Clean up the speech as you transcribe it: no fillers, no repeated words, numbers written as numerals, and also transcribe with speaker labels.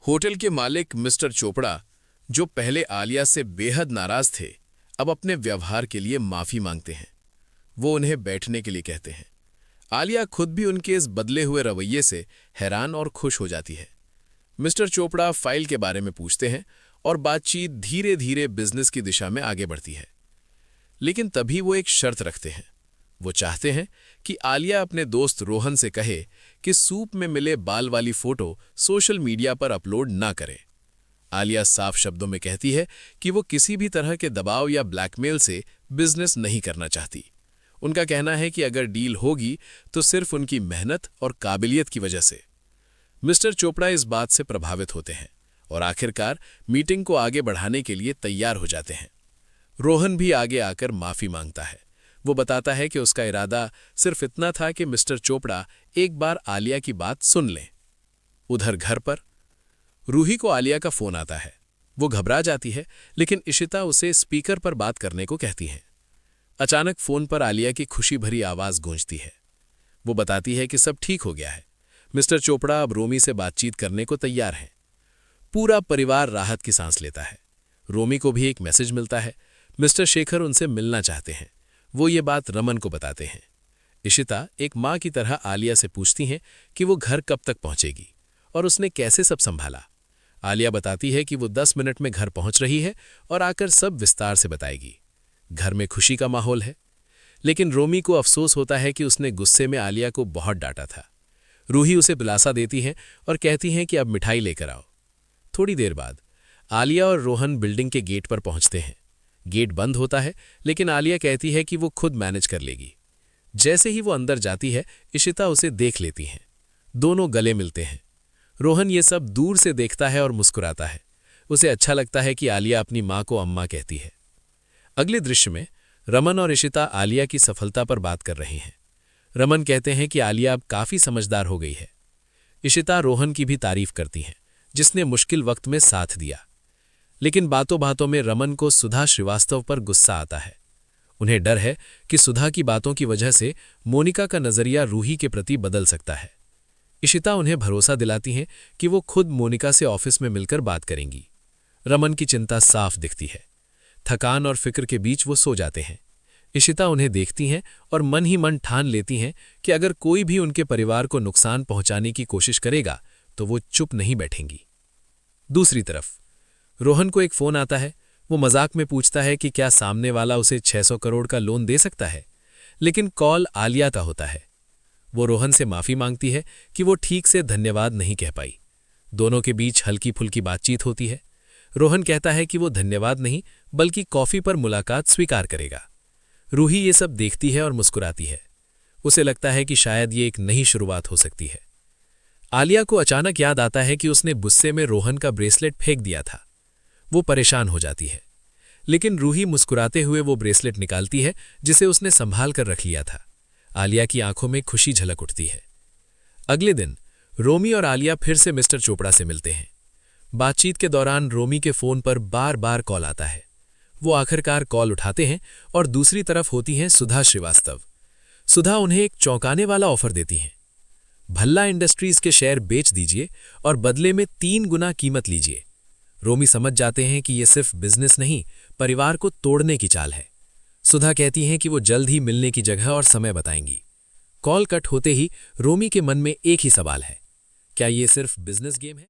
Speaker 1: Hotel के मालिक mister Chopra, जो पहले आलिया से बेहद नाराज थे, अब अपने व्यवहार के लिए माफी मांगते हैं। वो उन्हें बैठने के लिए कहते हैं। आलिया खुद भी उनके इस बदले हुए रवैये से हैरान और खुश हो जाती है। मिस्टर चोपड़ा फाइल के बारे में पूछते हैं और बातचीत धीरे धीरे बिजनेस की दिशा में आगे बढ़ती है। लेकिन तभी वो एक शर्त रखते हैं। वो चाहते हैं कि आलिया अपने दोस्त रोहन से कहे कि सूप में मिले बाल वाली फोटो सोशल मीडिया पर अपलोड ना करे। आलिया साफ शब्दों में कहती है कि वो किसी भी तरह के दबाव या ब्लैकमेल से बिजनेस नहीं करना चाहती। उनका कहना है कि अगर डील होगी तो सिर्फ उनकी मेहनत और काबिलियत की वजह से। मिस्टर चोपड़ा इस बात से प्रभावित होते हैं और आखिरकार मीटिंग को आगे बढ़ाने के लिए तैयार हो जाते हैं। रोहन भी आगे आकर माफी मांगता है। वो बताता है कि उसका इरादा सिर्फ इतना था कि मिस्टर चोपड़ा एक बार आलिया की बात सुन लें। उधर घर पर रूही को आलिया का फोन आता है। वो घबरा जाती है, लेकिन इशिता उसे स्पीकर पर बात करने को कहती है। अचानक फोन पर आलिया की खुशी भरी आवाज गूंजती है। वो बताती है कि सब ठीक हो गया है। मिस्टर चोपड़ा अब रोमी से बातचीत करने को तैयार हैं। पूरा परिवार राहत की सांस लेता है। रोमी को भी एक मैसेज मिलता है। मिस्टर शेखर उनसे मिलना चाहते हैं। वो ये बात रमन को बताते हैं। इशिता एक माँ की तरह आलिया से पूछती हैं कि वो घर कब तक पहुंचेगी और उसने कैसे सब संभाला। आलिया बताती है कि वो 10 मिनट में घर पहुंच रही है और आकर सब विस्तार से बताएगी। घर में खुशी का माहौल है, लेकिन रोमी को अफसोस होता है कि उसने गुस्से में आलिया को बहुत डांटा था। रूही उसे दिलासा देती हैं और कहती हैं कि अब मिठाई लेकर आओ। थोड़ी देर बाद आलिया और रोहन बिल्डिंग के गेट पर पहुंचते हैं। गेट बंद होता है, लेकिन आलिया कहती है कि वो खुद मैनेज कर लेगी। जैसे ही वो अंदर जाती है, इशिता उसे देख लेती हैं। दोनों गले मिलते हैं। रोहन ये सब दूर से देखता है और मुस्कुराता है। उसे अच्छा लगता है कि आलिया अपनी माँ को अम्मा कहती है। अगले दृश्य में रमन और इशिता आलिया की सफलता पर बात कर रहे हैं। रमन कहते हैं कि आलिया अब काफी समझदार हो गई है। इशिता रोहन की भी तारीफ करती हैं, जिसने मुश्किल वक्त में साथ दिया। लेकिन बातों बातों में रमन को सुधा श्रीवास्तव पर गुस्सा आता है। उन्हें डर है कि सुधा की बातों की वजह से मोनिका का नजरिया रूही के प्रति बदल सकता है। इशिता उन्हें भरोसा दिलाती हैं कि वो खुद मोनिका से ऑफिस में मिलकर बात करेंगी। रमन की चिंता साफ दिखती है। थकान और फिक्र के बीच वो सो जाते हैं। इशिता उन्हें देखती हैं और मन ही मन ठान लेती हैं कि अगर कोई भी उनके परिवार को नुकसान पहुंचाने की कोशिश करेगा तो वो चुप नहीं बैठेंगी। दूसरी तरफ रोहन को एक फोन आता है। वो मजाक में पूछता है कि क्या सामने वाला उसे 600 करोड़ का लोन दे सकता है, लेकिन कॉल आलिया का होता है। वो रोहन से माफी मांगती है कि वो ठीक से धन्यवाद नहीं कह पाई। दोनों के बीच हल्की फुल्की बातचीत होती है। रोहन कहता है कि वो धन्यवाद नहीं बल्कि कॉफी पर मुलाकात स्वीकार करेगा। रूही ये सब देखती है और मुस्कुराती है। उसे लगता है कि शायद ये एक नई शुरुआत हो सकती है। आलिया को अचानक याद आता है कि उसने गुस्से में रोहन का ब्रेसलेट फेंक दिया था। वो परेशान हो जाती है, लेकिन रूही मुस्कुराते हुए वो ब्रेसलेट निकालती है जिसे उसने संभाल कर रख लिया था। आलिया की आंखों में खुशी झलक उठती है। अगले दिन रोमी और आलिया फिर से मिस्टर चोपड़ा से मिलते हैं। बातचीत के दौरान रोमी के फोन पर बार बार कॉल आता है। वो आखिरकार कॉल उठाते हैं और दूसरी तरफ होती हैं सुधा श्रीवास्तव। सुधा उन्हें एक चौंकाने वाला ऑफर देती हैं। भल्ला इंडस्ट्रीज के शेयर बेच दीजिए और बदले में 3 गुना कीमत लीजिए। रोमी समझ जाते हैं कि ये सिर्फ बिजनेस नहीं, परिवार को तोड़ने की चाल है। सुधा कहती हैं कि वो जल्द ही मिलने की जगह और समय बताएंगी। कॉल कट होते ही रोमी के मन में एक ही सवाल है, क्या ये सिर्फ बिजनेस गेम है?